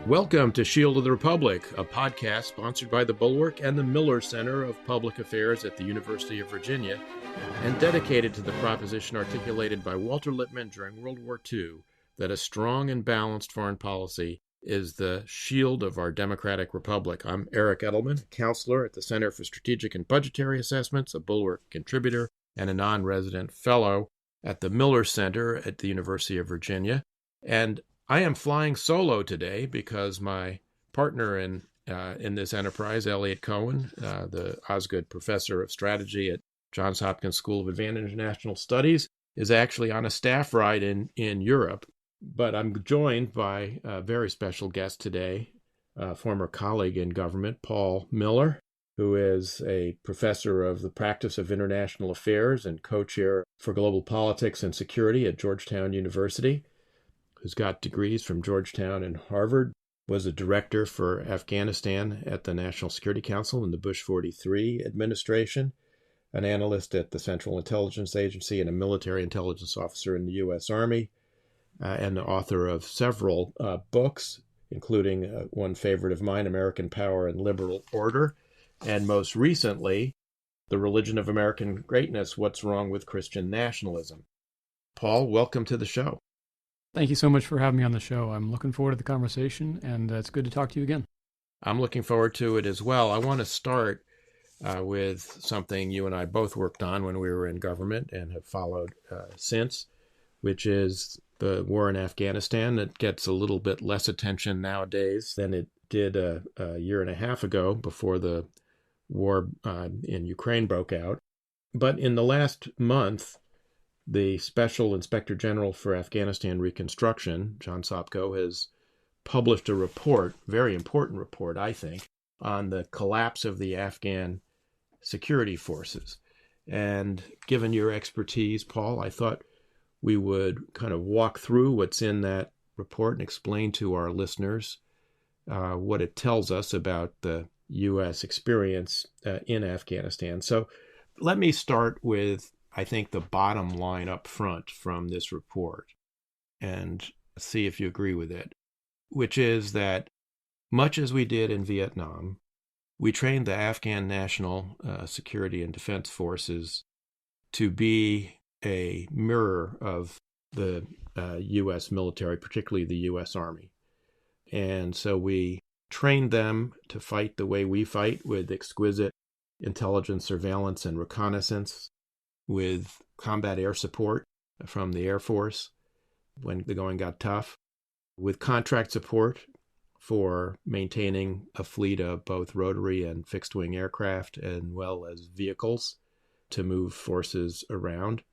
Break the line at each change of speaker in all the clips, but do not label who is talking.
Welcome to Shield of the Republic, a podcast sponsored by the Bulwark and the Miller Center of Public Affairs at the University of Virginia, and dedicated to the proposition articulated by Walter Lippmann during World War II that a strong and balanced foreign policy is the shield of our democratic republic. I'm Eric Edelman, counselor at the Center for Strategic and Budgetary Assessments, a Bulwark contributor, and a non-resident fellow at the Miller Center at the University of Virginia. And I am flying solo today because my partner in this enterprise, Eliot Cohen, the Osgood Professor of Strategy at Johns Hopkins School of Advanced International Studies, is actually on a staff ride in Europe. But I'm joined by a very special guest today, a former colleague in government, Paul Miller, who is a professor of the practice of international affairs and co-chair for global politics and security at Georgetown University, who's got degrees from Georgetown and Harvard, was a director for Afghanistan at the National Security Council in the Bush 43 administration, an analyst at the Central Intelligence Agency, and a military intelligence officer in the U.S. Army, and the author of several books, including one favorite of mine, American Power and Liberal Order, and most recently, The Religion of American Greatness, What's Wrong with Christian Nationalism. Paul, welcome to the show.
Thank you so much for having me on the show. I'm looking forward to the conversation, and it's good to talk to you again.
I'm looking forward to it as well. I want to start with something you and I both worked on when we were in government and have followed since, which is the war in Afghanistan. It gets a little bit less attention nowadays than it did a year and a half ago before the war in Ukraine broke out. But in the last month, the Special Inspector General for Afghanistan Reconstruction, John Sopko, has published a report, very important report, I think, on the collapse of the Afghan security forces. And given your expertise, Paul, I thought we would kind of walk through what's in that report and explain to our listeners what it tells us about the U.S. experience in Afghanistan. So let me start with, I think, the bottom line up front from this report and see if you agree with it, which is that much as we did in Vietnam, we trained the Afghan National Security and Defense Forces to be a mirror of the U.S. military, particularly the U.S. Army. And so we trained them to fight the way we fight, with exquisite intelligence, surveillance, and reconnaissance, with combat air support from the Air Force when the going got tough, with contract support for maintaining a fleet of both rotary and fixed-wing aircraft, as well as vehicles to move forces around.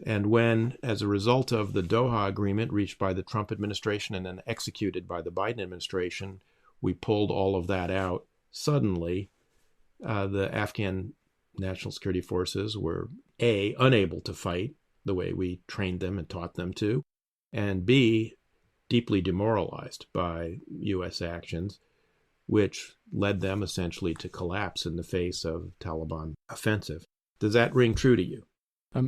And when, as a result of the Doha Agreement reached by the Trump administration and then executed by the Biden administration, we pulled all of that out, suddenly the Afghan National Security Forces were, A, unable to fight the way we trained them and taught them to, and B, deeply demoralized by U.S. actions, which led them essentially to collapse in the face of Taliban offensive. Does that ring true to you?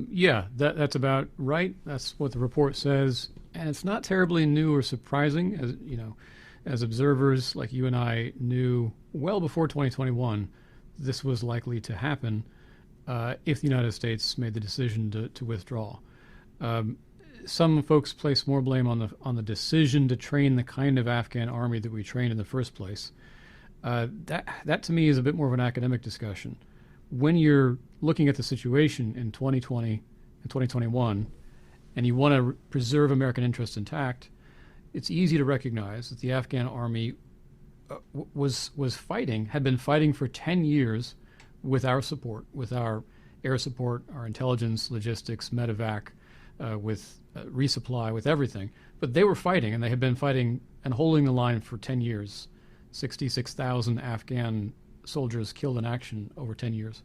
Yeah, that's about right. That's what the report says, and it's not terribly new or surprising. As you know, as observers like you and I knew well before 2021, this was likely to happen if the United States made the decision to withdraw. Some folks place more blame on the decision to train the kind of Afghan army that we trained in the first place. That to me is a bit more of an academic discussion. When you're looking at the situation in 2020 and 2021, and you want to preserve American interests intact, it's easy to recognize that the Afghan army had been fighting for 10 years with our support, with our air support, our intelligence, logistics, medevac, with resupply, with everything. But they were fighting, and they had been fighting and holding the line for 10 years. 66,000 Afghan soldiers killed in action over 10 years.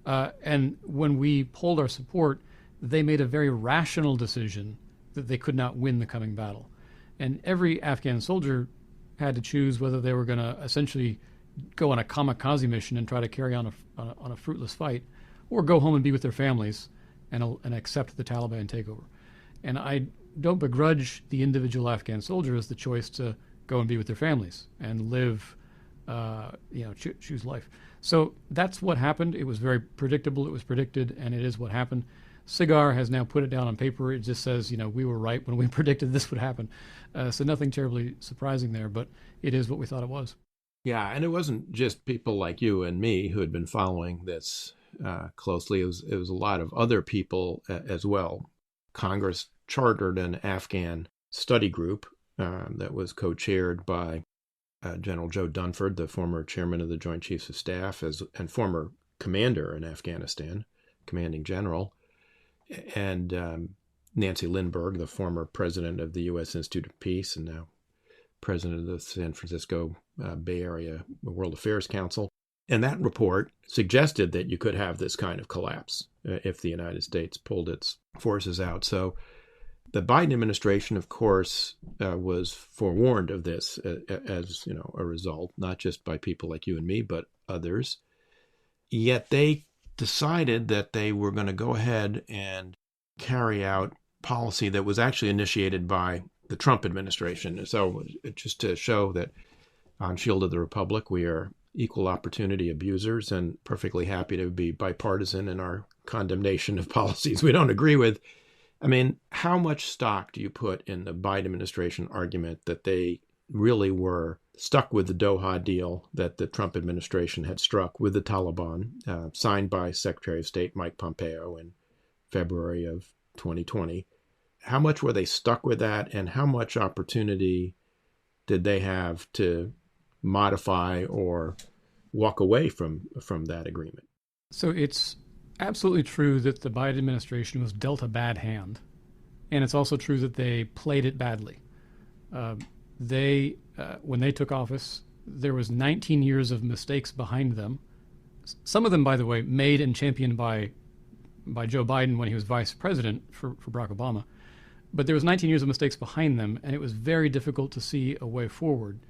And when we pulled our support, they made a very rational decision that they could not win the coming battle. And every Afghan soldier had to choose whether they were going to essentially go on a kamikaze mission and try to carry on a fruitless fight, or go home and be with their families and accept the Taliban takeover. And I don't begrudge the individual Afghan soldiers the choice to go and be with their families and live, choose life. So that's what happened. It was very predictable. It was predicted, and it is what happened. SIGAR has now put it down on paper. It just says, we were right when we predicted this would happen. So nothing terribly surprising there, but it is what we thought it was.
Yeah, and it wasn't just people like you and me who had been following this closely. It was a lot of other people as well. Congress chartered an Afghan study group that was co-chaired by General Joe Dunford, the former chairman of the Joint Chiefs of Staff and former commander in Afghanistan, commanding general, and Nancy Lindbergh, the former president of the U.S. Institute of Peace and now president of the San Francisco Bay Area World Affairs Council. And that report suggested that you could have this kind of collapse if the United States pulled its forces out. So the Biden administration, of course, was forewarned of this as a result, not just by people like you and me, but others. Yet they decided that they were going to go ahead and carry out policy that was actually initiated by the Trump administration. So just to show that on Shield of the Republic, we are equal opportunity abusers and perfectly happy to be bipartisan in our condemnation of policies we don't agree with. I mean, how much stock do you put in the Biden administration argument that they really were stuck with the Doha deal that the Trump administration had struck with the Taliban, signed by Secretary of State Mike Pompeo in February of 2020? How much were they stuck with that, and how much opportunity did they have to modify or walk away from that agreement?
So it's absolutely true that the Biden administration was dealt a bad hand, and it's also true that they played it badly. When they took office, there was 19 years of mistakes behind them. Some of them, by the way, made and championed by Joe Biden when he was vice president for Barack Obama. But there was 19 years of mistakes behind them, and it was very difficult to see a way forward.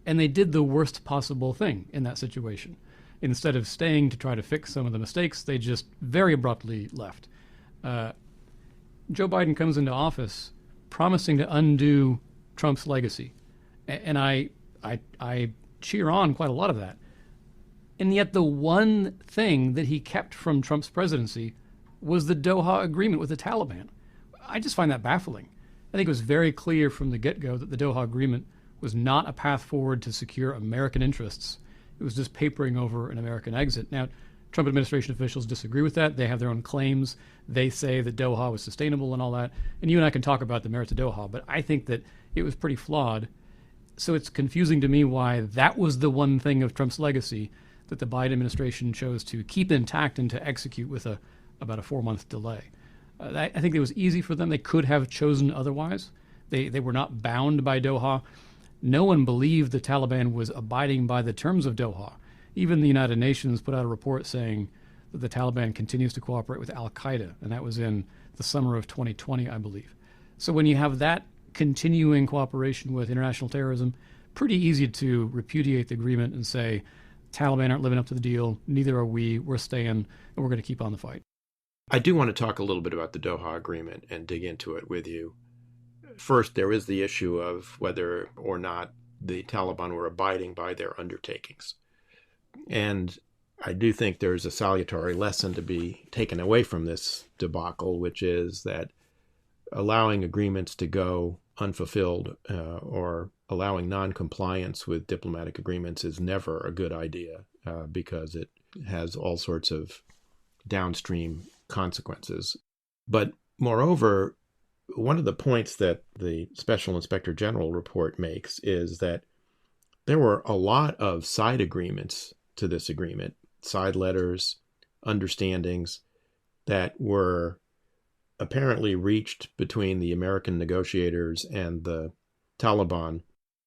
And they did the worst possible thing in that situation. Instead of staying to try to fix some of the mistakes, they just very abruptly left. Joe Biden comes into office promising to undo Trump's legacy. And I cheer on quite a lot of that. And yet the one thing that he kept from Trump's presidency was the Doha Agreement with the Taliban. I just find that baffling. I think it was very clear from the get-go that the Doha Agreement was not a path forward to secure American interests. It was just papering over an American exit. Now, Trump administration officials disagree with that. They have their own claims. They say that Doha was sustainable and all that. And you and I can talk about the merits of Doha, but I think that it was pretty flawed. So it's confusing to me why that was the one thing of Trump's legacy that the Biden administration chose to keep intact and to execute with about a 4-month delay. I think it was easy for them. They could have chosen otherwise. They were not bound by Doha. No one believed the Taliban was abiding by the terms of Doha. Even the United Nations put out a report saying that the Taliban continues to cooperate with al-Qaeda, and that was in the summer of 2020, I believe. So when you have that continuing cooperation with international terrorism, pretty easy to repudiate the agreement and say, Taliban aren't living up to the deal, neither are we, we're staying, and we're going to keep on the fight.
I do want to talk a little bit about the Doha Agreement and dig into it with you. First, there is the issue of whether or not the Taliban were abiding by their undertakings. And I do think there's a salutary lesson to be taken away from this debacle, which is that allowing agreements to go unfulfilled or allowing non-compliance with diplomatic agreements is never a good idea because it has all sorts of downstream consequences. But moreover, one of the points that the Special Inspector General report makes is that there were a lot of side agreements to this agreement, side letters, understandings that were apparently reached between the American negotiators and the Taliban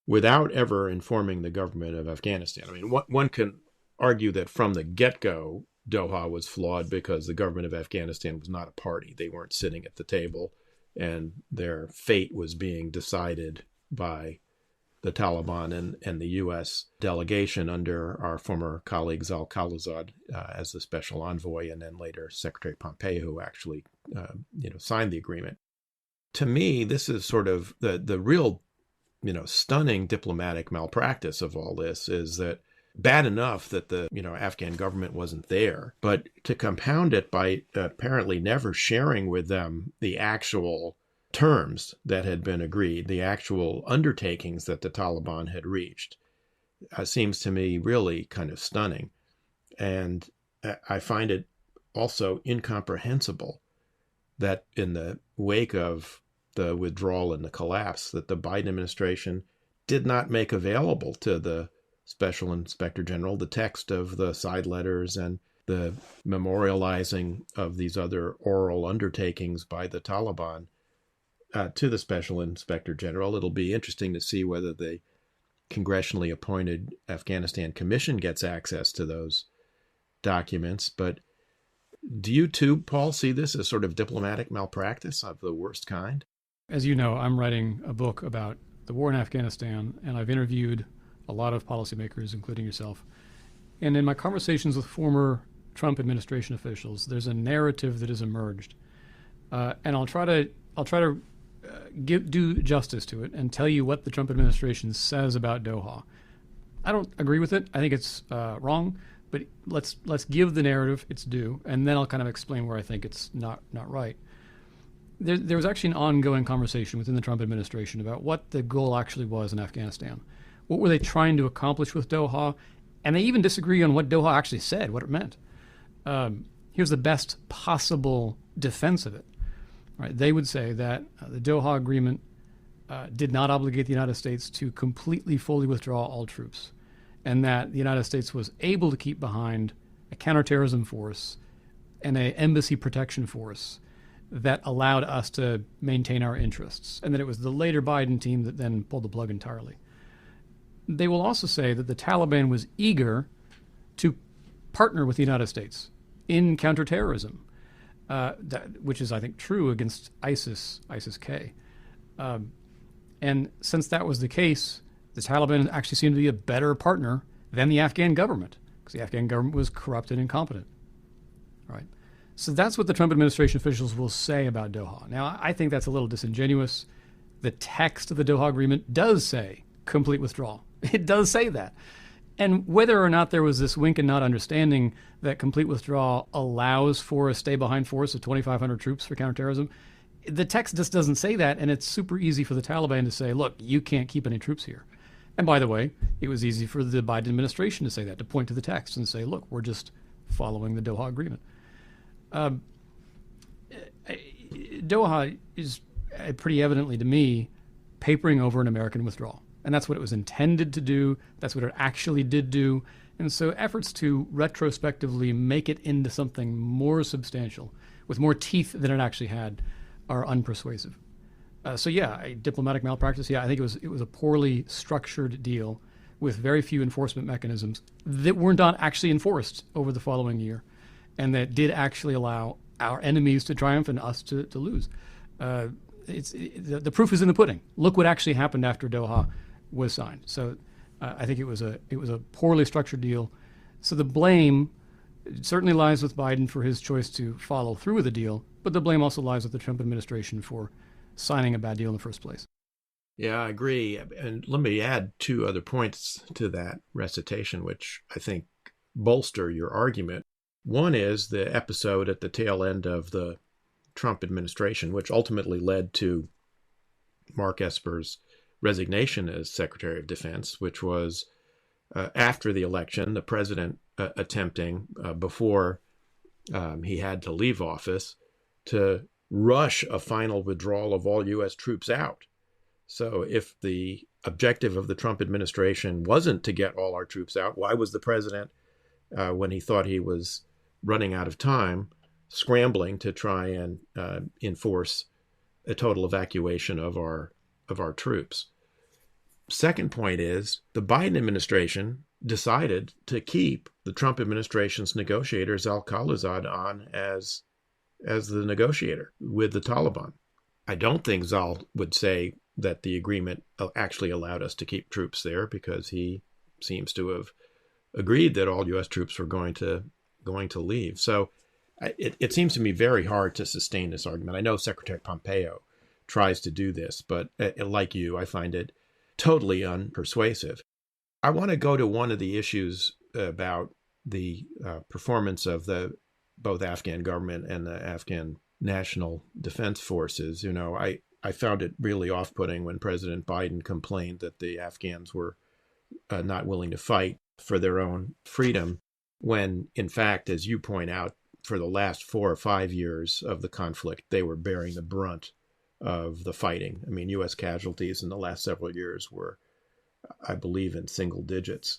without ever informing the government of Afghanistan. I mean, one can argue that from the get-go, Doha was flawed because the government of Afghanistan was not a party. They weren't sitting at the table, and their fate was being decided by the Taliban and the U.S. delegation under our former colleague Zal Khalilzad as the special envoy, and then later Secretary Pompeo, who actually signed the agreement. to me, this is sort of the real, stunning diplomatic malpractice of all this is that bad enough that the, Afghan government wasn't there, but to compound it by apparently never sharing with them the actual terms that had been agreed, the actual undertakings that the Taliban had reached, seems to me really kind of stunning. And I find it also incomprehensible that in the wake of the withdrawal and the collapse, that the Biden administration did not make available to the Special Inspector General the text of the side letters and the memorializing of these other oral undertakings by the Taliban to the Special Inspector General. It'll be interesting to see whether the congressionally appointed Afghanistan Commission gets access to those documents. But do you too, Paul, see this as sort of diplomatic malpractice of the worst kind?
As you know, I'm writing a book about the war in Afghanistan, and I've interviewed a lot of policymakers, including yourself. And in my conversations with former Trump administration officials, there's a narrative that has emerged, and I'll try to do justice to it and tell you what the Trump administration says about Doha. I don't agree with it. I think it's wrong. But let's give the narrative its due, and then I'll kind of explain where I think it's not right. There was actually an ongoing conversation within the Trump administration about what the goal actually was in Afghanistan. What were they trying to accomplish with Doha? And they even disagree on what Doha actually said, what it meant. Here's the best possible defense of it. Right? They would say that the Doha Agreement did not obligate the United States to completely, fully withdraw all troops, and that the United States was able to keep behind a counterterrorism force and an embassy protection force that allowed us to maintain our interests, and that it was the later Biden team that then pulled the plug entirely. They will also say that the Taliban was eager to partner with the United States in counterterrorism, which is, I think, true against ISIS-K. And since that was the case, the Taliban actually seemed to be a better partner than the Afghan government, because the Afghan government was corrupt and incompetent. Right? So that's what the Trump administration officials will say about Doha. Now, I think that's a little disingenuous. The text of the Doha Agreement does say complete withdrawal. It does say that. And whether or not there was this wink and nod understanding that complete withdrawal allows for a stay-behind force of 2,500 troops for counterterrorism, the text just doesn't say that, and it's super easy for the Taliban to say, look, you can't keep any troops here. And by the way, it was easy for the Biden administration to say that, to point to the text and say, look, we're just following the Doha Agreement. Doha is pretty evidently, to me, papering over an American withdrawal. And that's what it was intended to do. That's what it actually did do. And so efforts to retrospectively make it into something more substantial, with more teeth than it actually had, are unpersuasive. Diplomatic malpractice. Yeah, I think it was a poorly structured deal with very few enforcement mechanisms that were not actually enforced over the following year, and that did actually allow our enemies to triumph and us to lose. The proof is in the pudding. Look what actually happened after Doha was signed. So I think it was a poorly structured deal. So the blame certainly lies with Biden for his choice to follow through with the deal, but the blame also lies with the Trump administration for signing a bad deal in the first place.
Yeah, I agree. And let me add two other points to that recitation, which I think bolster your argument. One is the episode at the tail end of the Trump administration, which ultimately led to Mark Esper's resignation as Secretary of Defense, which was after the election, the president attempting, before he had to leave office, to rush a final withdrawal of all U.S. troops out. So if the objective of the Trump administration wasn't to get all our troops out, why was the president, when he thought he was running out of time, scrambling to try and enforce a total evacuation of our troops? Second point is the Biden administration decided to keep the Trump administration's negotiator, Zal Khalilzad, on as the negotiator with the Taliban. I don't think Zal would say that the agreement actually allowed us to keep troops there, because he seems to have agreed that all U.S. troops were going to leave. So it seems to me very hard to sustain this argument. I know Secretary Pompeo tries to do this, but like you, I find it totally unpersuasive. I want to go to one of the issues about the performance of the both Afghan government and the Afghan National Defense Forces. I found it really off-putting when President Biden complained that the Afghans were not willing to fight for their own freedom, when, in fact, as you point out, for the last 4 or 5 years of the conflict, they were bearing the brunt of the fighting. I mean, U.S. casualties in the last several years were, I believe, in single digits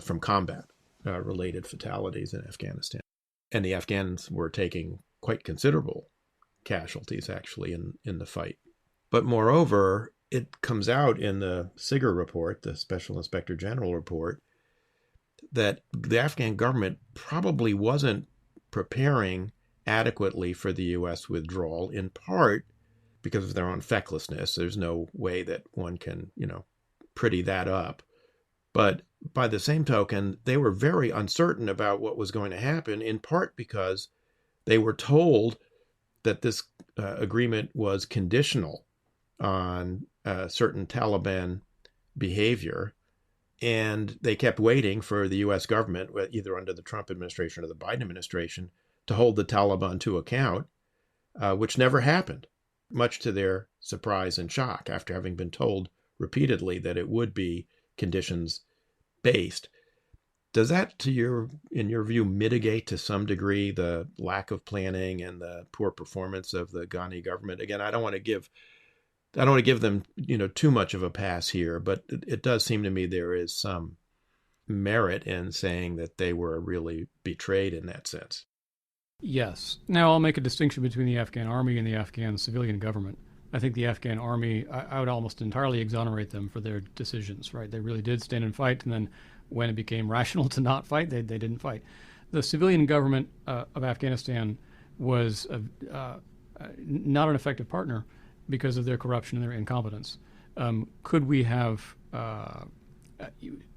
from combat-related fatalities in Afghanistan. And the Afghans were taking quite considerable casualties, actually, in the fight. But moreover, it comes out in the SIGAR report, the Special Inspector General report, that the Afghan government probably wasn't preparing adequately for the U.S. withdrawal, in part because of their own fecklessness. There's no way that one can, pretty that up. But by the same token, they were very uncertain about what was going to happen, in part because they were told that this agreement was conditional on certain Taliban behavior. And they kept waiting for the U.S. government, either under the Trump administration or the Biden administration, to hold the Taliban to account, which never happened, much to their surprise and shock, after having been told repeatedly that it would be conditions-based. Does that, in your view, mitigate to some degree the lack of planning and the poor performance of the Ghani government? Again, I don't want to give them, too much of a pass here, but it does seem to me there is some merit in saying that they were really betrayed in that sense.
Yes. Now, I'll make a distinction between the Afghan army and the Afghan civilian government. I think the Afghan army, I would almost entirely exonerate them for their decisions, right? They really did stand and fight, and then when it became rational to not fight, they didn't fight. The civilian government of Afghanistan was not an effective partner because of their corruption and their incompetence.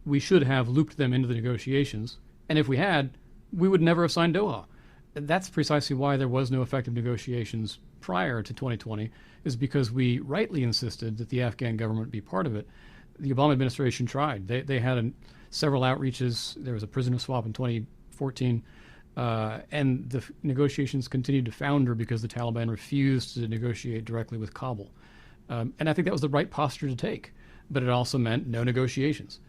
We should have looped them into the negotiations, and if we had, we would never have signed Doha. That's precisely why there was no effective negotiations prior to 2020, is because we rightly insisted that the Afghan government be part of it. The Obama administration tried. They had several outreaches. There was a prisoner swap in 2014, and the negotiations continued to founder because the Taliban refused to negotiate directly with Kabul. And I think that was the right posture to take, but it also meant no negotiations.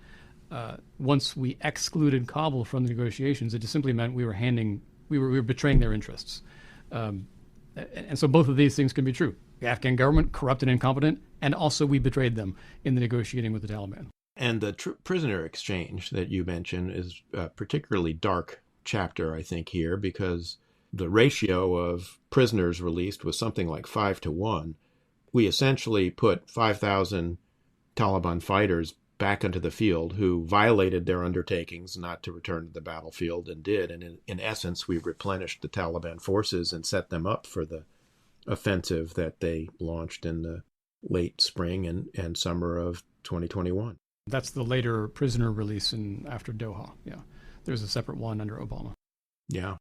Once we excluded Kabul from the negotiations, it just simply meant we were betraying their interests. And so both of these things can be true. The Afghan government, corrupt and incompetent, and also we betrayed them in the negotiating with the Taliban.
And the prisoner exchange that you mentioned is a particularly dark chapter, I think, here, because the ratio of prisoners released was something like 5-1. We essentially put 5,000 Taliban fighters back into the field who violated their undertakings not to return to the battlefield and did. And in essence, we replenished the Taliban forces and set them up for the offensive that they launched in the late spring and summer of 2021.
That's the later prisoner release after Doha. Yeah. There's a separate one under Obama.
Yeah.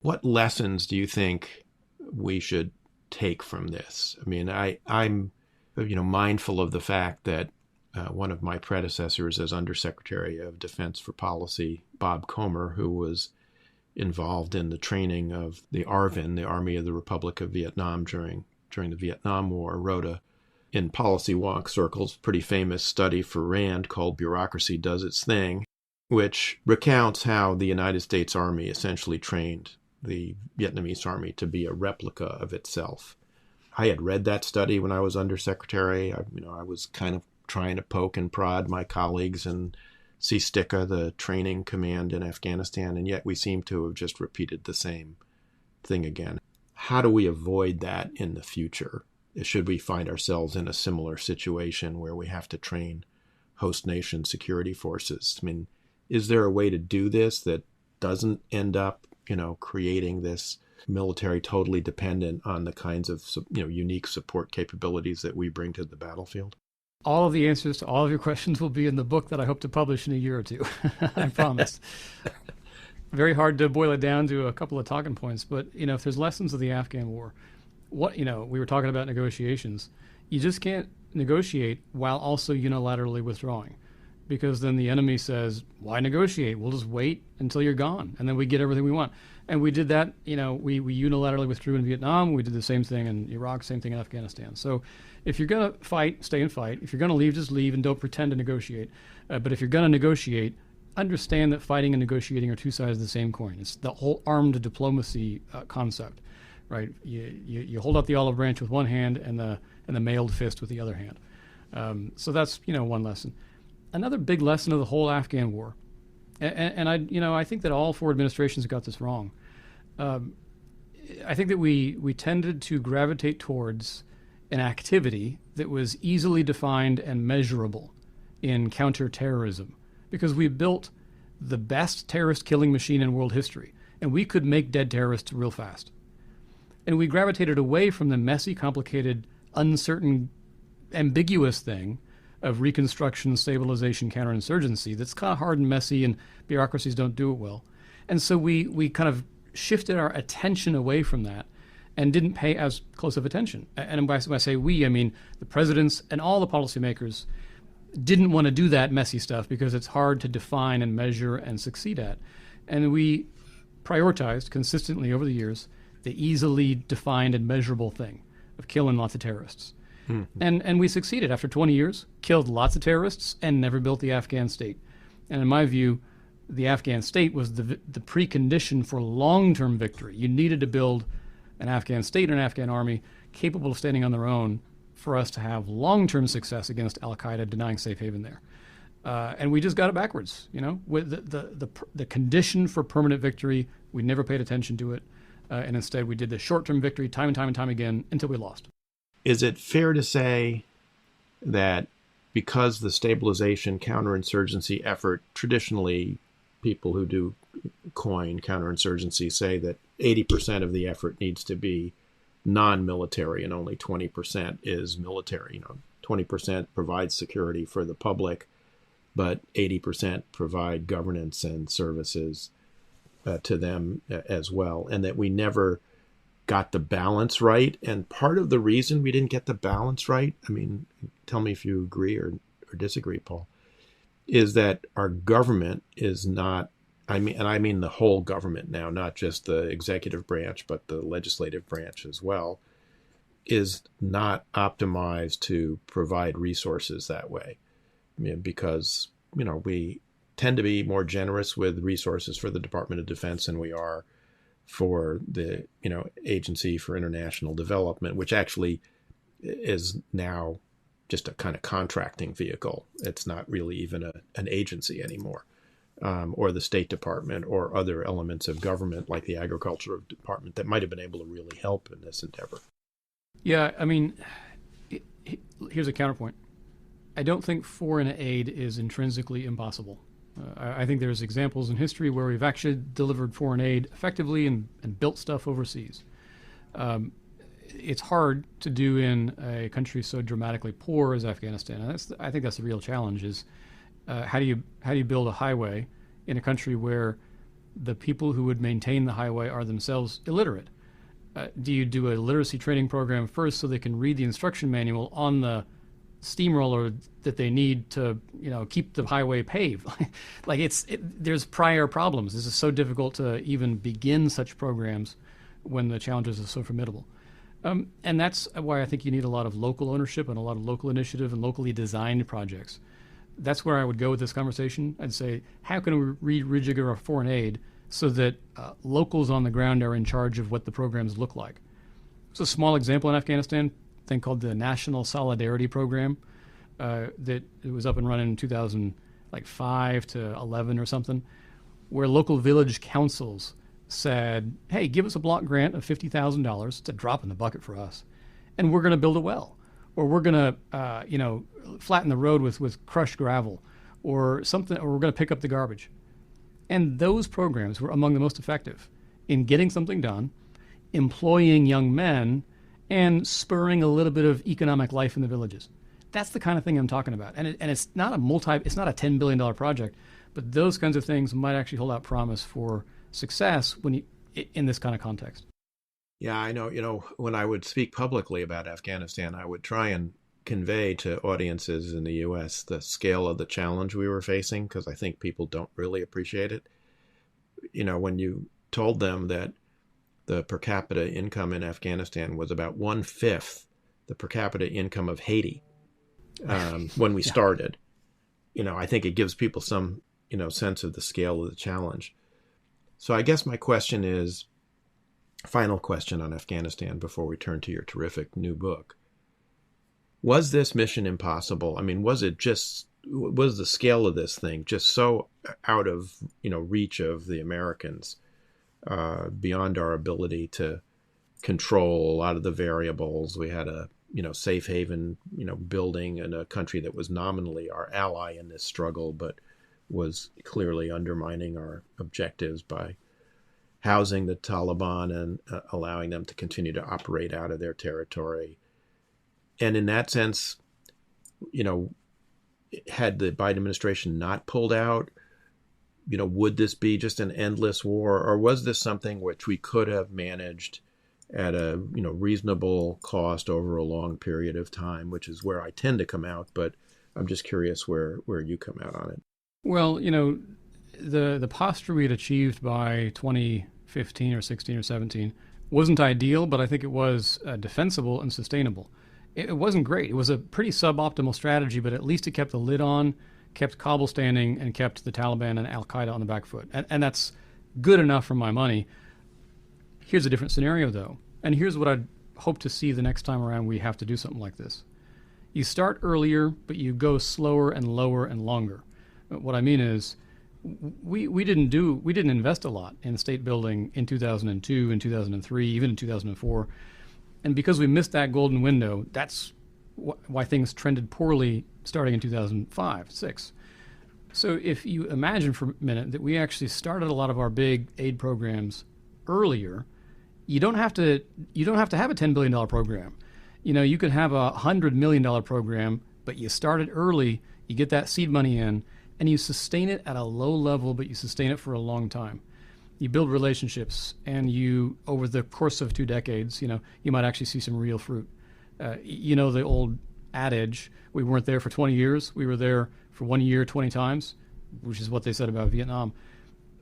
What lessons do you think we should take from this? I mean, I'm mindful of the fact that one of my predecessors as Undersecretary of Defense for Policy, Bob Comer, who was involved in the training of the ARVN, the Army of the Republic of Vietnam during the Vietnam War, wrote in policy wonk circles, pretty famous study for RAND called Bureaucracy Does Its Thing, which recounts how the United States Army essentially trained the Vietnamese Army to be a replica of itself. I had read that study when I was Undersecretary. I was kind of trying to poke and prod my colleagues in CSTICA, the training command in Afghanistan, and yet we seem to have just repeated the same thing again. How do we avoid that in the future? Should we find ourselves in a similar situation where we have to train host nation security forces? I mean, is there a way to do this that doesn't end up, creating this military totally dependent on the kinds of, unique support capabilities that we bring to the battlefield?
All of the answers to all of your questions will be in the book that I hope to publish in a year or two. I promise. Very hard to boil it down to a couple of talking points, but if there's lessons of the Afghan war, We were talking about negotiations. You just can't negotiate while also unilaterally withdrawing, because then the enemy says, why negotiate? We'll just wait until you're gone, and then we get everything we want. And we did that. We unilaterally withdrew in Vietnam. We did the same thing in Iraq, same thing in Afghanistan. So if you're going to fight, stay and fight. If you're going to leave, just leave and don't pretend to negotiate. But if you're going to negotiate, understand that fighting and negotiating are two sides of the same coin. It's the whole armed diplomacy concept, right? You hold out the olive branch with one hand and the mailed fist with the other hand. So that's one lesson. Another big lesson of the whole Afghan war, and I think that all four administrations got this wrong. I think that we tended to gravitate towards an activity that was easily defined and measurable in counterterrorism, because we built the best terrorist killing machine in world history, and we could make dead terrorists real fast. And we gravitated away from the messy, complicated, uncertain, ambiguous thing of reconstruction, stabilization, counterinsurgency that's kind of hard and messy, and bureaucracies don't do it well. And so we kind of shifted our attention away from that and didn't pay as close of attention. And when I say we, I mean the presidents and all the policymakers didn't want to do that messy stuff because it's hard to define and measure and succeed at. And we prioritized consistently over the years the easily defined and measurable thing of killing lots of terrorists. And we succeeded. After 20 years, killed lots of terrorists and never built the Afghan state. And in my view, the Afghan state was the precondition for long-term victory. You needed to build an Afghan state and an Afghan army capable of standing on their own for us to have long-term success against al-Qaeda denying safe haven there. And we just got it backwards. With the condition for permanent victory, we never paid attention to it. And instead we did the short-term victory time and time and time again until we lost.
Is it fair to say that because the stabilization counterinsurgency effort, traditionally people who do coin counterinsurgency say that 80% of the effort needs to be non-military and only 20% is military? 20% provides security for the public, but 80% provide governance and services to them as well, and that we never got the balance right. And part of the reason we didn't get the balance right, tell me if you agree or disagree, Paul, is that our government is not, I mean the whole government now, not just the executive branch, but the legislative branch as well, is not optimized to provide resources that way. Because, we tend to be more generous with resources for the Department of Defense than we are for the Agency for International Development, which actually is now just a kind of contracting vehicle. It's not really even an agency anymore, or the State Department or other elements of government like the Agriculture Department that might have been able to really help in this endeavor.
Yeah, here's a counterpoint. I don't think foreign aid is intrinsically impossible. I think there's examples in history where we've actually delivered foreign aid effectively and built stuff overseas. It's hard to do in a country so dramatically poor as Afghanistan. And I think that's the real challenge is how do you build a highway in a country where the people who would maintain the highway are themselves illiterate? Do you do a literacy training program first so they can read the instruction manual on the steamroller that they need to keep the highway paved? There's prior problems. This is so difficult to even begin such programs when the challenges are so formidable, and that's why I think you need a lot of local ownership and a lot of local initiative and locally designed projects. That's where I would go with this conversation. I'd say, how can we rejigger our foreign aid so that locals on the ground are in charge of what the programs look like? It's a small example in Afghanistan, thing called the National Solidarity Program, that it was up and running in 2005 to 11 or something, where local village councils said, hey, give us a block grant of $50,000. It's a drop in the bucket for us. And we're going to build a well, or we're going to, flatten the road with crushed gravel or something, or we're going to pick up the garbage. And those programs were among the most effective in getting something done, employing young men, and spurring a little bit of economic life in the villages. That's the kind of thing I'm talking about. And it's not it's not a $10 billion project, but those kinds of things might actually hold out promise for success in this kind of context.
Yeah, I know. When I would speak publicly about Afghanistan, I would try and convey to audiences in the U.S. the scale of the challenge we were facing, because I think people don't really appreciate it. When you told them that the per capita income in Afghanistan was about one-fifth the per capita income of Haiti when we
Yeah.
started, I think it gives people some, sense of the scale of the challenge. So I guess my question is, final question on Afghanistan before we turn to your terrific new book. Was this mission impossible? I mean, was the scale of this thing just so out of, reach of the Americans, beyond our ability to control a lot of the variables? We had a, safe haven, building in a country that was nominally our ally in this struggle, but was clearly undermining our objectives by housing the Taliban and allowing them to continue to operate out of their territory. And in that sense, had the Biden administration not pulled out, would this be just an endless war, or was this something which we could have managed at a reasonable cost over a long period of time, which is where I tend to come out, but I'm just curious where you come out on it.
Well, the posture we had achieved by 2015 or 16 or 17 wasn't ideal, but I think it was defensible and sustainable. It wasn't great. It was a pretty suboptimal strategy, but at least it kept the lid on, kept Kabul standing, and kept the Taliban and Al-Qaeda on the back foot. And that's good enough for my money. Here's a different scenario, though. And here's what I'd hope to see the next time around we have to do something like this. You start earlier, but you go slower and lower and longer. What I mean is, we didn't invest a lot in state building in 2002 and 2003, even in 2004. And because we missed that golden window, that's why things trended poorly starting in 2005, 6. So if you imagine for a minute that we actually started a lot of our big aid programs earlier, you don't have to have a $10 billion program. You could have a $100 million program, but you start it early, you get that seed money in, and you sustain it at a low level, but you sustain it for a long time. You build relationships, and over the course of 2 decades, you might actually see some real fruit. The old adage, we weren't there for 20 years, we were there for 1 year 20 times, which is what they said about Vietnam.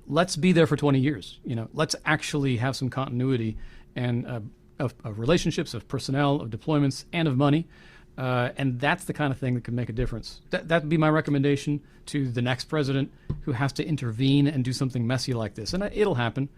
Let's be there for 20 years. Let's actually have some continuity and of relationships, of personnel, of deployments, and of money. And that's the kind of thing that can make a difference. That would be my recommendation to the next president who has to intervene and do something messy like this. And it'll happen.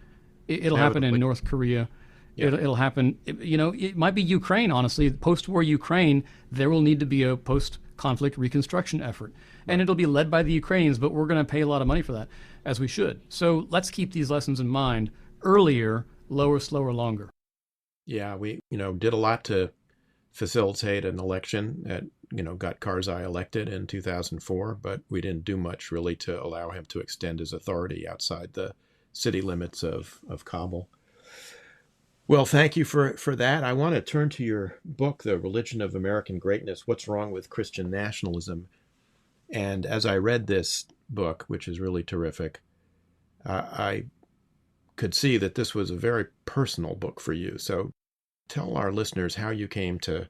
It'll happen in North Korea. Yeah. It'll happen. It might be Ukraine, honestly. Post-war Ukraine, there will need to be a post-conflict reconstruction effort. Right. And it'll be led by the Ukrainians, but we're going to pay a lot of money for that, as we should. So let's keep these lessons in mind. Earlier, lower, slower, longer.
Yeah, we, did a lot to facilitate an election that, got Karzai elected in 2004, but we didn't do much really to allow him to extend his authority outside the city limits of Kabul. Well, thank you for that. I want to turn to your book, The Religion of American Greatness, What's Wrong with Christian Nationalism? And as I read this book, which is really terrific, I could see that this was a very personal book for you. So tell our listeners how you came to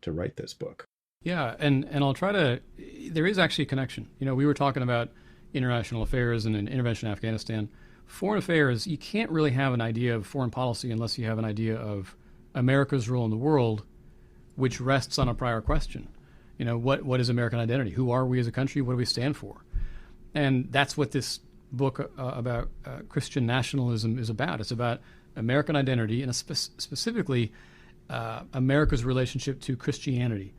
write this book.
Yeah, and I'll try to, there is actually a connection. We were talking about international affairs and an intervention in Afghanistan. Foreign affairs, you can't really have an idea of foreign policy unless you have an idea of America's role in the world, which rests on a prior question. What is American identity? Who are we as a country? What do we stand for? And that's what this book about Christian nationalism is about. It's about American identity and specifically America's relationship to Christianity.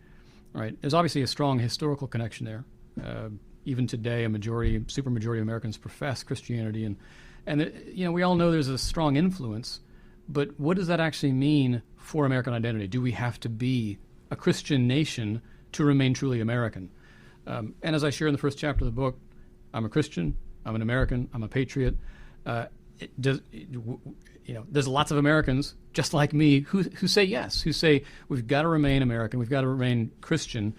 Right? There's obviously a strong historical connection there. Even today, a supermajority of Americans profess Christianity, and we all know there's a strong influence. But what does that actually mean for American identity? Do we have to be a Christian nation to remain truly American? And as I share in the first chapter of the book, I'm a Christian, I'm an American, I'm a patriot. There's lots of Americans just like me who say yes, who say we've got to remain American, we've got to remain Christian,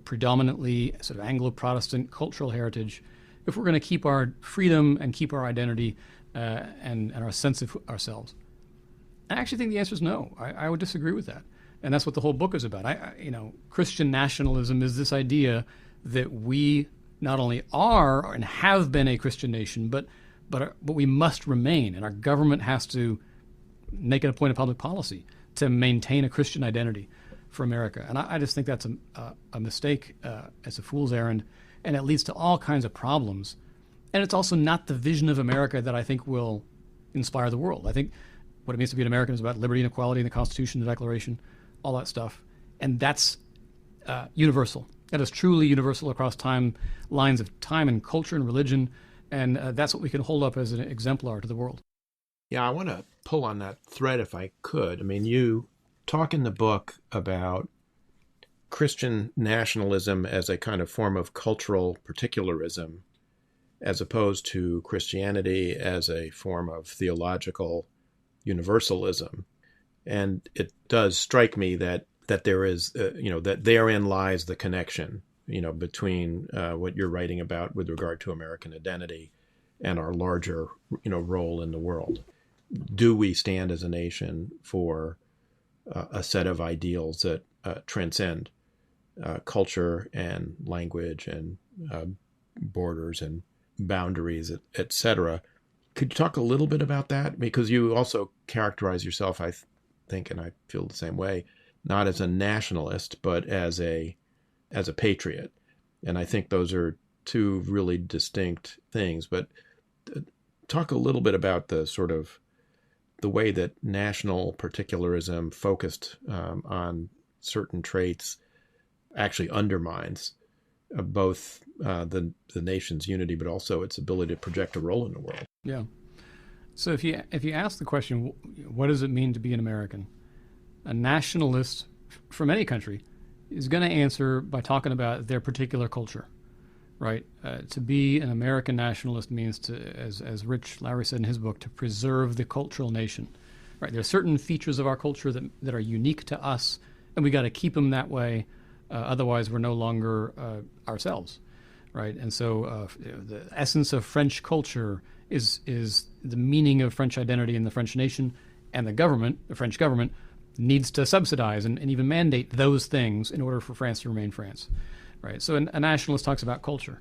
predominantly sort of Anglo-Protestant cultural heritage, if we're going to keep our freedom and keep our identity and our sense of ourselves. I actually think the answer is no. I would disagree with that. And that's what the whole book is about. Christian nationalism is this idea that we not only are and have been a Christian nation, but we must remain, and our government has to make it a point of public policy to maintain a Christian identity for America. And I just think that's a mistake. It's a fool's errand, and it leads to all kinds of problems. And it's also not the vision of America that I think will inspire the world. I think what it means to be an American is about liberty and equality in the Constitution, the Declaration, all that stuff. And that's universal. That is truly universal across lines of time and culture and religion. And that's what we can hold up as an exemplar to the world.
Yeah, I want to pull on that thread if I could. I mean, you talk in the book about Christian nationalism as a kind of form of cultural particularism, as opposed to Christianity as a form of theological universalism. And it does strike me that there is, that therein lies the connection, between what you're writing about with regard to American identity and our larger, role in the world. Do we stand as a nation for a set of ideals that transcend culture and language and borders and boundaries, et cetera? Could you talk a little bit about that? Because you also characterize yourself, I think, and I feel the same way, not as a nationalist, but as a patriot. And I think those are two really distinct things. But talk a little bit about the sort of the way that national particularism focused on certain traits actually undermines both the nation's unity, but also its ability to project a role in the world.
Yeah. So if you ask the question, what does it mean to be an American? A nationalist from any country is going to answer by talking about their particular culture, right? To be an American nationalist means to, as Rich Lowry said in his book, to preserve the cultural nation, right? There are certain features of our culture that are unique to us, and we got to keep them that way. Otherwise, we're no longer ourselves, right? And so the essence of French culture is the meaning of French identity in the French nation, and the French government, needs to subsidize and even mandate those things in order for France to remain France, right? So a nationalist talks about culture,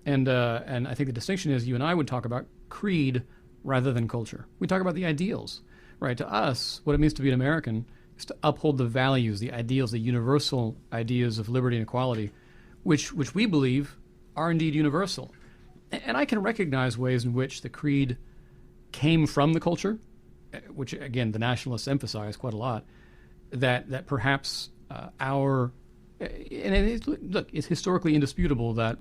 and I think the distinction is you and I would talk about creed rather than culture. We talk about the ideals, right? To us, what it means to be an American is to uphold the values, the ideals, the universal ideas of liberty and equality, which we believe are indeed universal. And I can recognize ways in which the creed came from the culture, which, again, the nationalists emphasize quite a lot, that perhaps it's historically indisputable that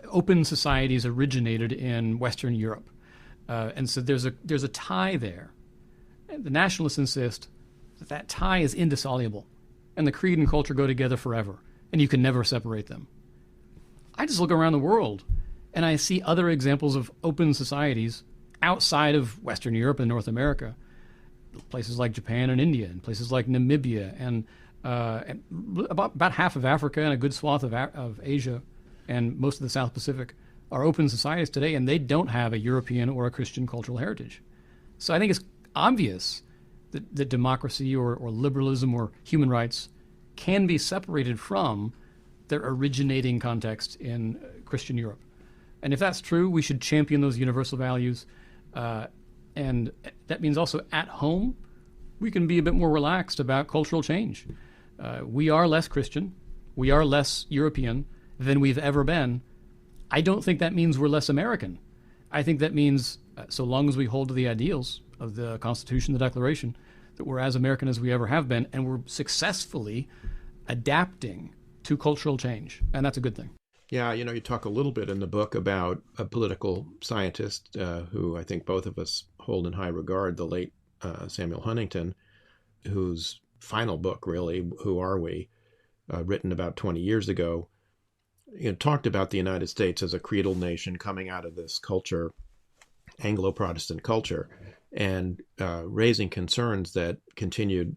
open societies originated in Western Europe. And so there's a tie there. And the nationalists insist that tie is indissoluble, and the creed and culture go together forever, and you can never separate them. I just look around the world, and I see other examples of open societies outside of Western Europe and North America, places like Japan and India, and places like Namibia, and about half of Africa and a good swath of Asia, and most of the South Pacific are open societies today, and they don't have a European or a Christian cultural heritage. So I think it's obvious that democracy or liberalism or human rights can be separated from their originating context in Christian Europe. And if that's true, we should champion those universal values. And that means also at home, we can be a bit more relaxed about cultural change. We are less Christian. We are less European than we've ever been. I don't think that means we're less American. I think that means so long as we hold to the ideals of the Constitution, the Declaration, that we're as American as we ever have been, and we're successfully adapting to cultural change. And that's a good thing.
Yeah, you talk a little bit in the book about a political scientist who I think both of us hold in high regard, the late Samuel Huntington, whose final book, really, Who Are We?, written about 20 years ago, talked about the United States as a creedal nation coming out of this culture, Anglo-Protestant culture, and raising concerns that continued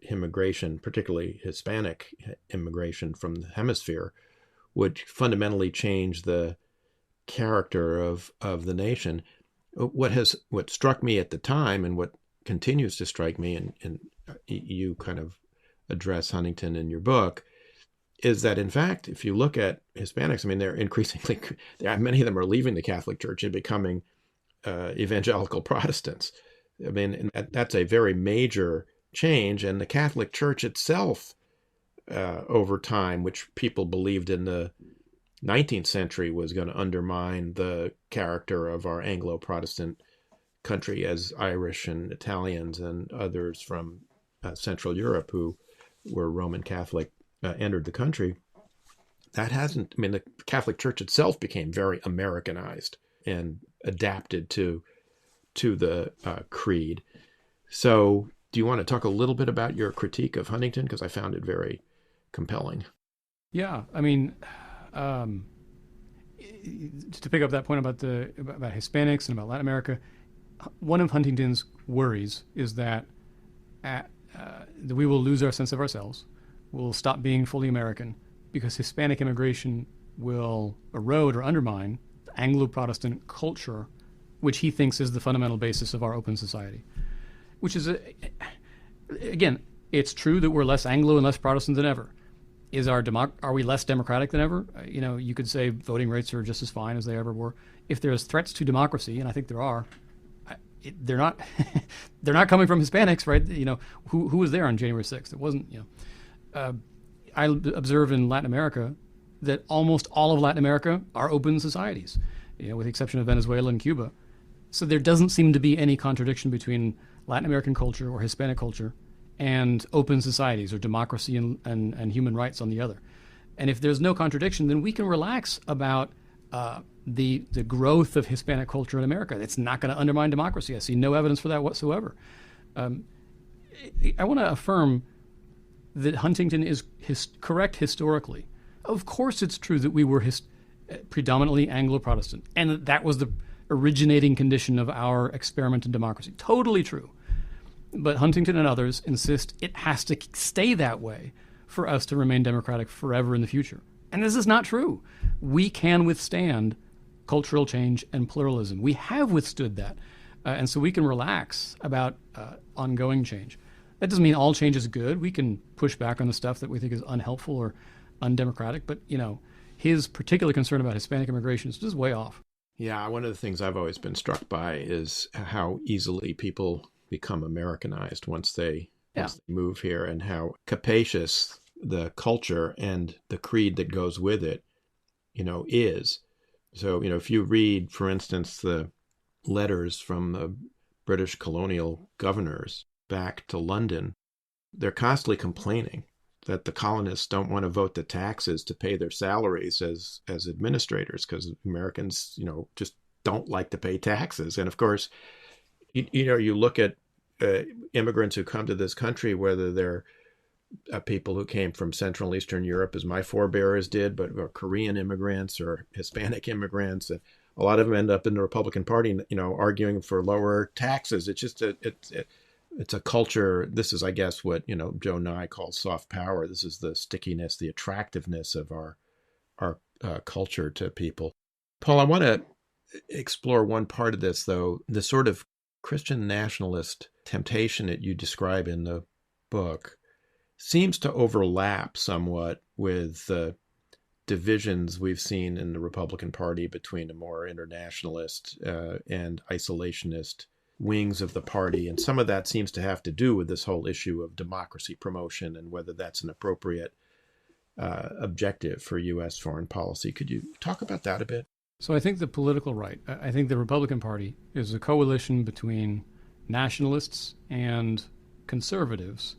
immigration, particularly Hispanic immigration from the hemisphere, would fundamentally change the character of the nation. what struck me at the time, and what continues to strike me, and you kind of address Huntington in your book, is that in fact, if you look at Hispanics, I mean, they're increasingly, many of them are leaving the Catholic Church and becoming evangelical Protestants. I mean, that's a very major change. And the Catholic Church itself, over time, which people believed in the 19th century was going to undermine the character of our Anglo-Protestant country, as Irish and Italians and others from Central Europe who were Roman Catholic entered the country. That hasn't, I mean, the Catholic Church itself became very Americanized and adapted to the creed. So do you want to talk a little bit about your critique of Huntington? Because I found it very compelling.
Yeah, I mean, to pick up that point about Hispanics and about Latin America, one of Huntington's worries is that we will lose our sense of ourselves. We'll stop being fully American because Hispanic immigration will erode or undermine the Anglo-Protestant culture, which he thinks is the fundamental basis of our open society. Which is, again, it's true that we're less Anglo and less Protestant than ever. Are we less democratic than ever? You could say voting rates are just as fine as they ever were. If there's threats to democracy, and I think there are, they're not they're not coming from Hispanics, right? Who was there on January 6th? It wasn't. I observe in Latin America that almost all of Latin America are open societies, with the exception of Venezuela and Cuba. So there doesn't seem to be any contradiction between Latin American culture or Hispanic culture and open societies or democracy and human rights on the other. And if there's no contradiction, then we can relax about the growth of Hispanic culture in America. It's not going to undermine democracy. I see no evidence for that whatsoever. I want to affirm that Huntington is correct historically. Of course it's true that we were predominantly Anglo-Protestant, and that was the originating condition of our experiment in democracy. Totally true. But Huntington and others insist it has to stay that way for us to remain democratic forever in the future. And this is not true. We can withstand cultural change and pluralism. We have withstood that. And so we can relax about ongoing change. That doesn't mean all change is good. We can push back on the stuff that we think is unhelpful or undemocratic. But, his particular concern about Hispanic immigration is just way off.
Yeah, one of the things I've always been struck by is how easily people become Americanized once they move here, and how capacious the culture and the creed that goes with it, is. So, if you read, for instance, the letters from the British colonial governors back to London, they're constantly complaining that the colonists don't want to vote the taxes to pay their salaries as administrators because Americans, just don't like to pay taxes. And of course, you look at immigrants who come to this country, whether they're people who came from Central and Eastern Europe, as my forebears did, but or Korean immigrants or Hispanic immigrants. And a lot of them end up in the Republican Party, arguing for lower taxes. It's just it's a culture. This is, I guess, what Joe Nye calls soft power. This is the stickiness, the attractiveness of our culture to people. Paul, I want to explore one part of this, though, the sort of Christian nationalist temptation that you describe in the book seems to overlap somewhat with the divisions we've seen in the Republican Party between a more internationalist and isolationist wings of the party. And some of that seems to have to do with this whole issue of democracy promotion and whether that's an appropriate objective for U.S. foreign policy. Could you talk about that a bit?
So I think the political right, I think the Republican Party is a coalition between nationalists and conservatives.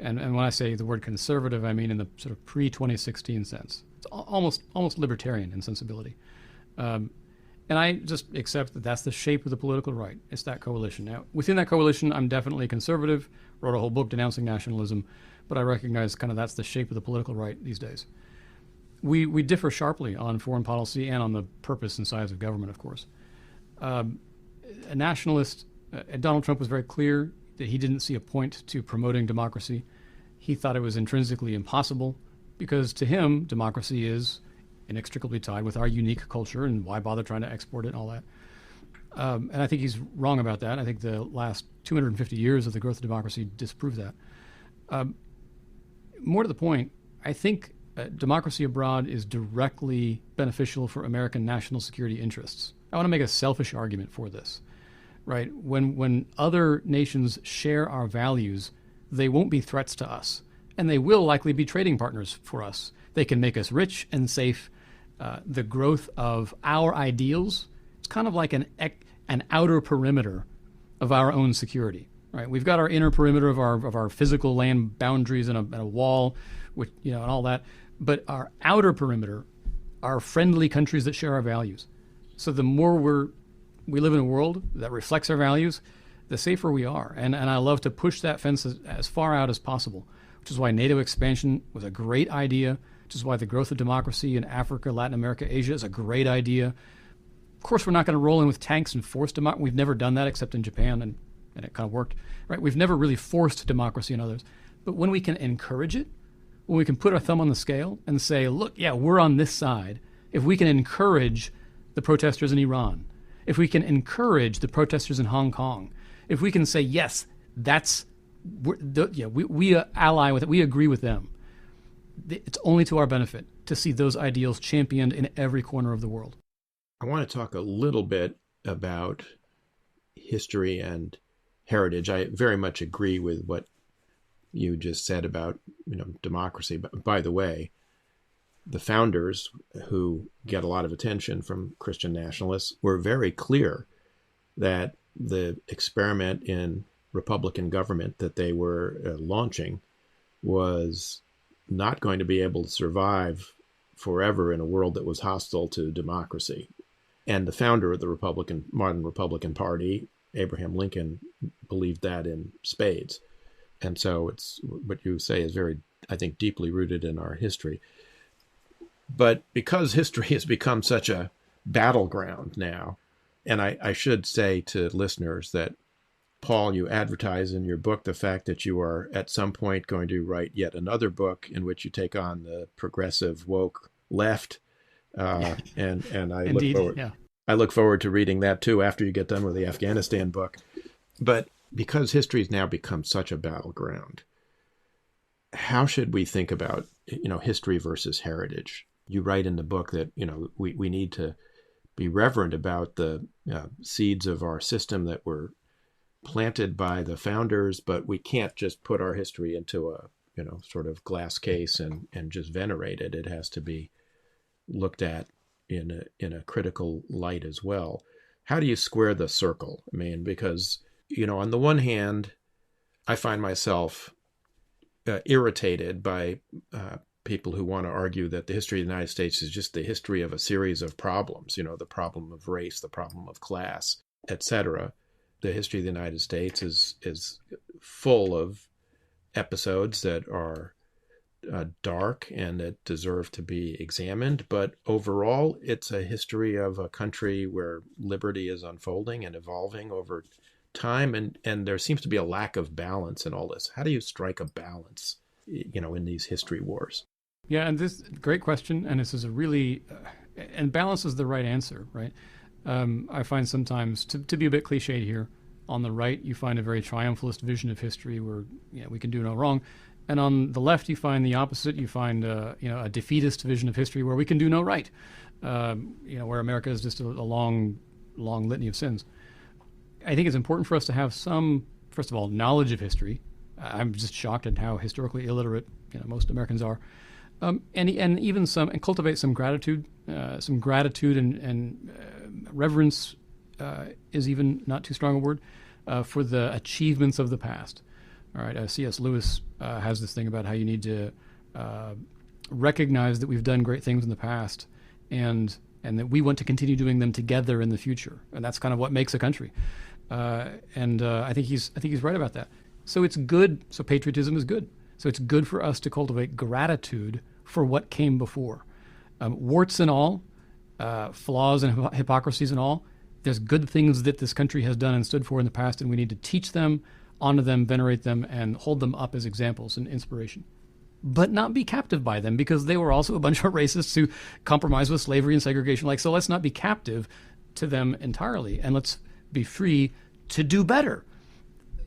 And when I say the word conservative, I mean in the sort of pre-2016 sense. It's almost libertarian in sensibility. And I just accept that that's the shape of the political right. It's that coalition. Now, within that coalition, I'm definitely a conservative, wrote a whole book denouncing nationalism, but I recognize kind of that's the shape of the political right these days. We differ sharply on foreign policy and on the purpose and size of government, of course. A nationalist, Donald Trump was very clear that he didn't see a point to promoting democracy. He thought it was intrinsically impossible because to him, democracy is inextricably tied with our unique culture, and why bother trying to export it and all that. And I think he's wrong about that. I think the last 250 years of the growth of democracy disprove that. More to the point, I think democracy abroad is directly beneficial for American national security interests. I want to make a selfish argument for this, right? When other nations share our values, they won't be threats to us, and they will likely be trading partners for us. They can make us rich and safe. The growth of our ideals, it's kind of like an outer perimeter of our own security, right? We've got our inner perimeter of our physical land boundaries and a wall, which, and all that. But our outer perimeter are friendly countries that share our values. So the more we live in a world that reflects our values, the safer we are. And I love to push that fence as far out as possible, which is why NATO expansion was a great idea, which is why the growth of democracy in Africa, Latin America, Asia is a great idea. Of course, we're not going to roll in with tanks and force democracy. We've never done that except in Japan, and it kind of worked, right? We've never really forced democracy in others. But when we can encourage it, when we can put our thumb on the scale and say, look, yeah, we're on this side, if we can encourage the protesters in Iran, if we can encourage the protesters in Hong Kong, if we can say, yes, we ally with it, we agree with them, it's only to our benefit to see those ideals championed in every corner of the world.
I want to talk a little bit about history and heritage. I very much agree with what you just said about democracy. But by the way, the founders, who get a lot of attention from Christian nationalists, were very clear that the experiment in Republican government that they were launching was not going to be able to survive forever in a world that was hostile to democracy. And the founder of the modern Republican Party, Abraham Lincoln, believed that in spades. And so it's what you say is very, I think, deeply rooted in our history. But because history has become such a battleground now, and I should say to listeners that, Paul, you advertise in your book the fact that you are at some point going to write yet another book in which you take on the progressive woke left. And I
Indeed,
look forward.
Yeah.
I look forward to reading that too after you get done with the Afghanistan book. But because history has now become such a battleground, how should we think about history versus heritage? You write in the book that we need to be reverent about the seeds of our system that were planted by the founders, but we can't just put our history into a sort of glass case and just venerate it. It has to be looked at in a critical light as well. How do you square the circle? I mean, because on the one hand, I find myself irritated by people who want to argue that the history of the United States is just the history of a series of problems, the problem of race, the problem of class, etc. The history of the United States is full of episodes that are dark and that deserve to be examined. But overall, it's a history of a country where liberty is unfolding and evolving over time. And there seems to be a lack of balance in all this. How do you strike a balance, in these history wars?
Yeah, and this great question. And this is a really, and balance is the right answer, right? I find sometimes, to be a bit cliched here, on the right, you find a very triumphalist vision of history where we can do no wrong. And on the left, you find the opposite. You find a defeatist vision of history where we can do no right, where America is just a long litany of sins. I think it's important for us to have some, first of all, knowledge of history. I'm just shocked at how historically illiterate most Americans are, and even and cultivate some gratitude. Some gratitude and reverence is even not too strong a word for the achievements of the past. All right, C.S. Lewis has this thing about how you need to recognize that we've done great things in the past, and that we want to continue doing them together in the future, and that's kind of what makes a country. I think he's right about that. So it's good. So patriotism is good. So it's good for us to cultivate gratitude for what came before, warts and all, flaws and hypocrisies and all. There's good things that this country has done and stood for in the past, and we need to teach them, honor them, venerate them, and hold them up as examples and inspiration. But not be captive by them, because they were also a bunch of racists who compromised with slavery and segregation. So let's not be captive to them entirely, and let's be free to do better.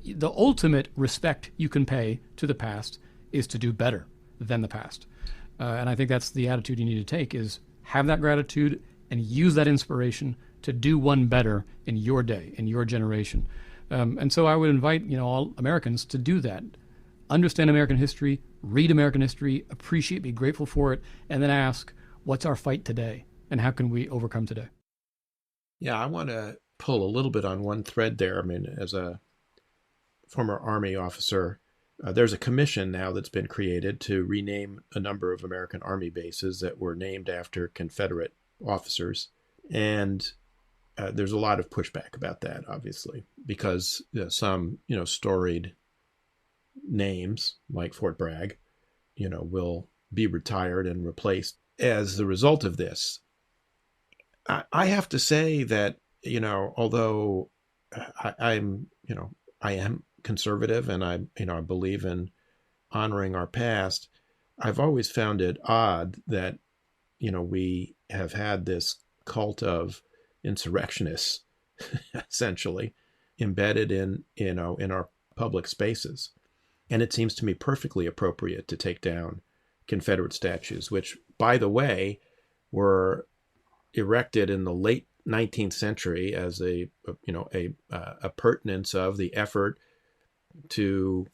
The ultimate respect you can pay to the past is to do better than the past. And I think that's the attitude you need to take, is have that gratitude and use that inspiration to do one better in your day, in your generation. And so I would invite, all Americans to do that. Understand American history, read American history, appreciate, be grateful for it, and then ask, what's our fight today? And how can we overcome today?
Yeah, I want to pull a little bit on one thread there. I mean, as a former Army officer, there's a commission now that's been created to rename a number of American Army bases that were named after Confederate officers. And there's a lot of pushback about that, obviously, because some, storied names like Fort Bragg, will be retired and replaced as the result of this. I have to say that, although I am conservative and I believe in honoring our past, I've always found it odd that, we have had this cult of insurrectionists essentially embedded in our public spaces. And it seems to me perfectly appropriate to take down Confederate statues, which, by the way, were erected in the late 19th century as a pertinence of the effort to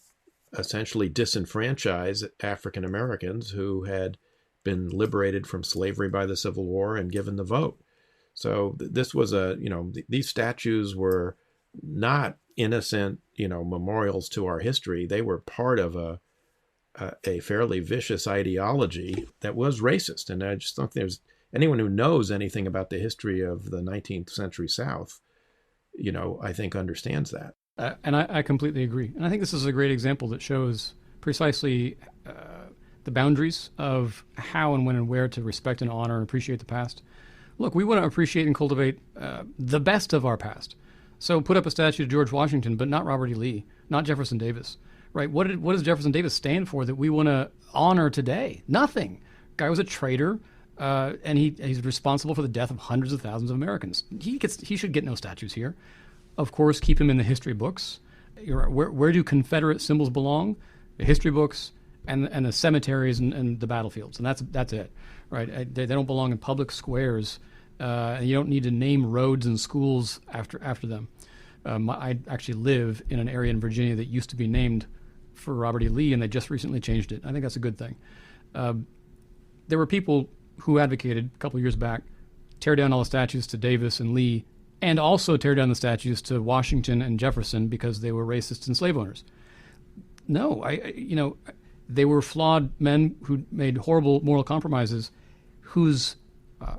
essentially disenfranchise African Americans who had been liberated from slavery by the Civil War and given the vote. So this was these statues were not innocent, memorials to our history. They were part of a fairly vicious ideology that was racist. And I just don't think there's anyone who knows anything about the history of the 19th century South, I think understands that.
And I completely agree. And I think this is a great example that shows precisely the boundaries of how and when and where to respect and honor and appreciate the past. Look, we want to appreciate and cultivate the best of our past. So put up a statue to George Washington, but not Robert E. Lee, not Jefferson Davis, right? What does Jefferson Davis stand for that we want to honor today? Nothing. Guy was a traitor, and he's responsible for the death of hundreds of thousands of Americans. He should get no statues here. Of course, keep him in the history books. Where do Confederate symbols belong? The history books and the cemeteries and the battlefields, and that's it, right? They don't belong in public squares. And you don't need to name roads and schools after them. I actually live in an area in Virginia that used to be named for Robert E. Lee, and they just recently changed it. I think that's a good thing. There were people who advocated a couple of years back, tear down all the statues to Davis and Lee, and also tear down the statues to Washington and Jefferson because they were racists and slave owners. No, they were flawed men who made horrible moral compromises, whose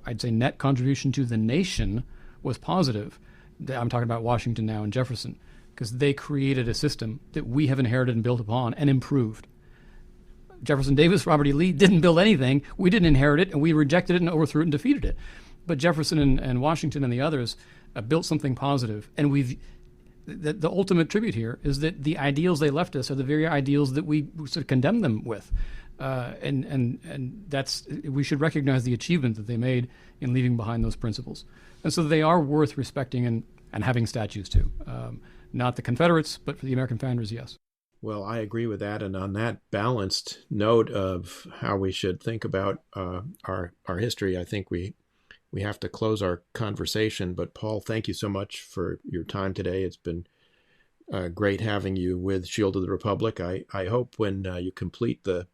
I'd say net contribution to the nation was positive. I'm talking about Washington now and Jefferson, because they created a system that we have inherited and built upon and improved. Jefferson Davis, Robert E. Lee didn't build anything. We didn't inherit it, and we rejected it and overthrew it and defeated it. But Jefferson and Washington and the others built something positive. And the ultimate tribute here is that the ideals they left us are the very ideals that we sort of condemn them with. And that's, we should recognize the achievement that they made in leaving behind those principles. And so they are worth respecting and having statues to. Not the Confederates, but for the American founders, yes.
Well, I agree with that. And on that balanced note of how we should think about our history, I think we have to close our conversation. But Paul, thank you so much for your time today. It's been great having you with Shield of the Republic. I hope when you complete the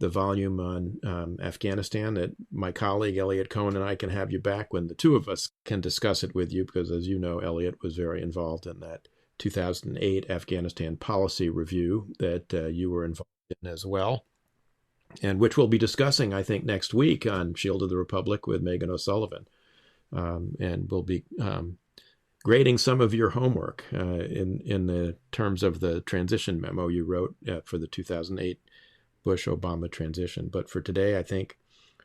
volume on Afghanistan that my colleague Eliot Cohen and I can have you back when the two of us can discuss it with you, because as you know, Eliot was very involved in that 2008 Afghanistan policy review that you were involved in as well, and which we'll be discussing, I think, next week on Shield of the Republic with Megan O'Sullivan. And we'll be grading some of your homework in the terms of the transition memo you wrote for the 2008 Bush-Obama transition. But for today, I think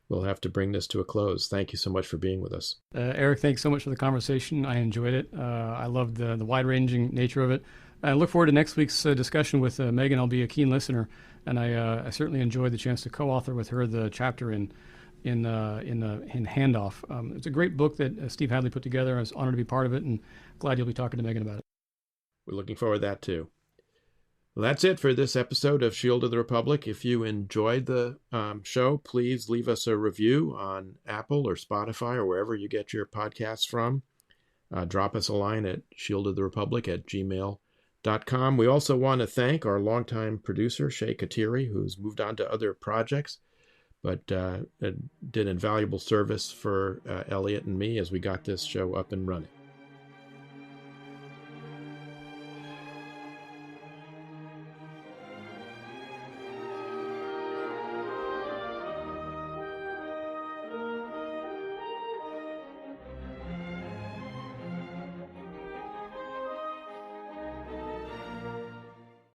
we'll have to bring this to a close. Thank you so much for being with us.
Eric, thanks so much for the conversation. I enjoyed it. I loved the wide-ranging nature of it. I look forward to next week's discussion with Megan. I'll be a keen listener, and I certainly enjoyed the chance to co-author with her the chapter in in Handoff. It's a great book that Steve Hadley put together. I was honored to be part of it, and glad you'll be talking to Megan about it.
We're looking forward to that too. Well, that's it for this episode of Shield of the Republic. If you enjoyed the show, please leave us a review on Apple or Spotify or wherever you get your podcasts from. Drop us a line at shieldoftherepublic@gmail.com. We also want to thank our longtime producer, Shay Katiri, who's moved on to other projects, but did invaluable service for Eliot and me as we got this show up and running.